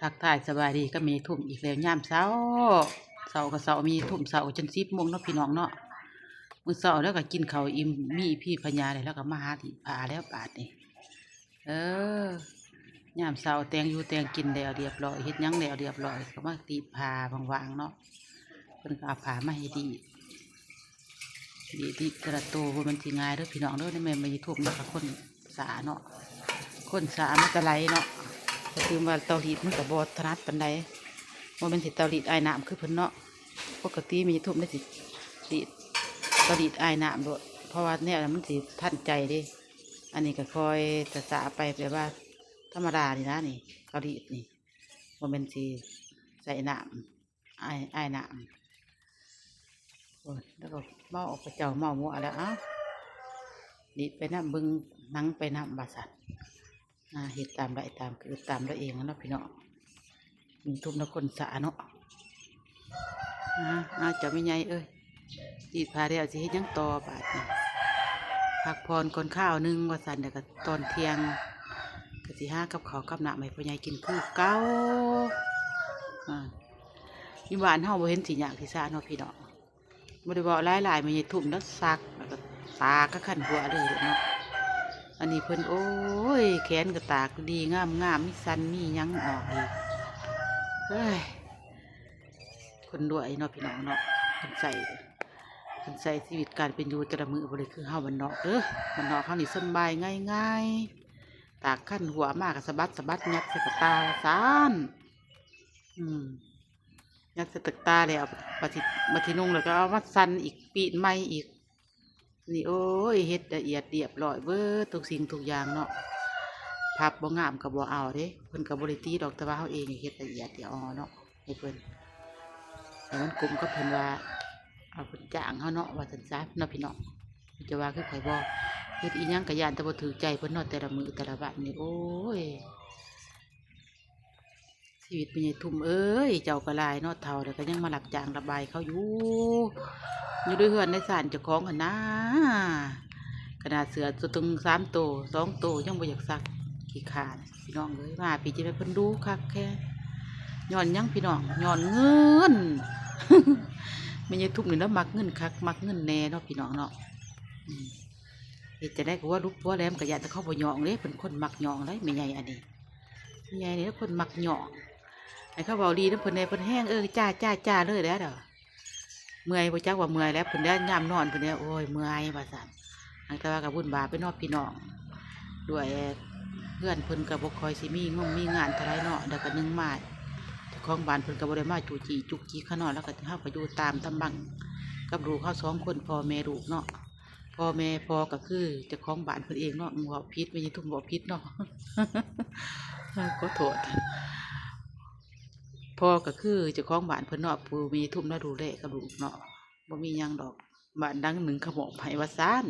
ทักทายสบายดีก็มีทุ่มอีกแล้วย่ามเช้ากับเช้ามีทุ่มเช้าจน10 โมงเนาะพี่น้องเนาะมื้อเช้าแล้วก็กินข้าวอิ่มมีพี่พญาเลยแล้วก็มาหาที่พาแล้วบาดนี่เออย่ามเช้าแต่งอยู่แต่งกินแล้วเรียบร้อยเฮ็ดหยังแล้วเรียบร้อยก็มาตีพาบางๆเนาะเพิ่นก็เอาผ้ามาให้ดีกระโตบ่มันสิง่ายเด้อพี่น้องเด้อนี่แม่นมีทุ่มแล้วก็คนสาเนาะคนสามันจะไหลเนาะก็คือว่าเตารีดมันก็บ่ถนัดปานใดบ่แม่นสิเตารีดอ้ายน้ำคือเพิ่นเนาะปกติมีทุ่มได้สิรีดเตารีดอ้ายน้ำโดดเพราะว่าเนี่ยมันสิทันใจเด้อันนี้ก็คอยจะสาไปแบบว่าธรรมดานี่นะนี่เตารีดนี่บ่แม่นสิใส่น้ำอ้ายน้ำโอ้ยแล้วก็เมาออกไปเจ้าเมาหมัวแล้วดีดไปน้ำบึงนั่งไปน้ำบาสันเห็ดตามได้ตามคือตามได้เองนะพี่เนาะมีทุ่มนักคนสาเนาะจะไม่ใหญ่เอ้ยดีดพาเดียวสิเฮ็ดยังต่อบาดนี่พักผ่อนก่อนข้าวนึงว่าสันเดี๋ยวก็ตอนเที่ยงก็สิกับข้าวกับหนักไม่พ่อใหญ่กินคือเก้ายี่บ้านเฮาบ่เห็นสิหยากสิซาเนาะพี่เนาะบ่ได้บอกหลายมันใหญ่ทุ่มนักซักแล้วก็ตาก็ขันหัวเลยเนาะอันนี้เพิ่นโอ้ยแขนก็ตากดีงามมีสันมียังออกอีกเฮ้ยคนรวยเนาะพี่น้องเนาะคนใส่ชีวิตการเป็นอยู่แต่ละมือบริคือเฮาบ้านนอกเด้อบ้านนอกเขานี่สบายง่ายตากขันหัวมากสะบัดยัดใส่กระตาซานยัดใส่ตะตาแล้วมาที่นุ่งแล้วก็เอามาสันอีกปีนไม้อีกนี่โอ้ยเฮ็ดละเอียดเรียบร้อยเบิดทุกสิ่งทุกอย่างเนาะพับบ่งามกับบ่เอาเด้เพิ่นกับบริตีดอกแต่ว่าเขาเองเฮ็ดละเอียดเดี๋ยวเนาะให้เพิ่นแต่มันกลุ่มก็เพิ่นว่าเอาเพิ่นจ้างเขาเนาะว่าสันซาเนาะพี่เนาะจะว่าคือไผบ่เฮ็ดอีหยังกะยานแต่บ่ถือใจเพิ่นเนาะแต่ละมื้อแต่ละวันนี่โอ้ยชีวิตเป็นไงทุ่มเอ้ยเจ้าก็ลายเนาะเฒ่าแต่ก็ยังมาหลับจ้างระบายเขาอยู่ด้วยเฮือนในศาลเจ้าของกันนะขนาดเสือตัวตึง3 ตัว2 ตัวยังบ่อยากซักขี้ขาดพี่น้องเลยมาพี่จะไปเพิ่นดูคักแค่ย้อนยังพี่น้องย้อนเงิน ไม่ใช่ทุกนี่แล้วมักเงินคักมักเงินแน่เนาะพี่น้องเนาะจะได้ก็ว่าลุกว่าแหลมกระยาแต่เขาบ่ยองเลยเป็นคนมักยองเลยไม่ใหญ่อันนี้ไม่ใหญ่เนี่ยคนมักยองไอ้เขาบอกดีนะเพิ่นในเพิ่นแห้งจ้าเลยแล้วเด้อเมื่อยพระเจ้าว่าเมื่อยแล้วเพิ่นได้ย่ำนอนเพิ่นเนี่ยโอ้ยเมื่อยว่าสั่นแต่ว่ากับบุญบาไปนอกพี่น้องด้วยเพื่อนเพิ่นกับบกคอยสิมีงานทลายเนาะเด็กกันนึงมาของบ้านเพิ่นกับบริมาจุกจีข้างนอกแล้วก็เข้าไปอยู่ตามตำบังกับลูกเขา2 คนพ่อแม่ลูกเนาะพ่อแม่พ่อก็คือจะของบ้านเพิ่นเองเนาะหัวพิษไม่ใช่ทุ่มหัวพิษเนาะก็โทษพ่อก็คือจะของบ้านเพิ่นเนาะผู้มีทุ่มแล้วดูแลกับลูกเนาะบ่มียังดอกบ้านดังหนึ่งขโมกไผว่าซ่าน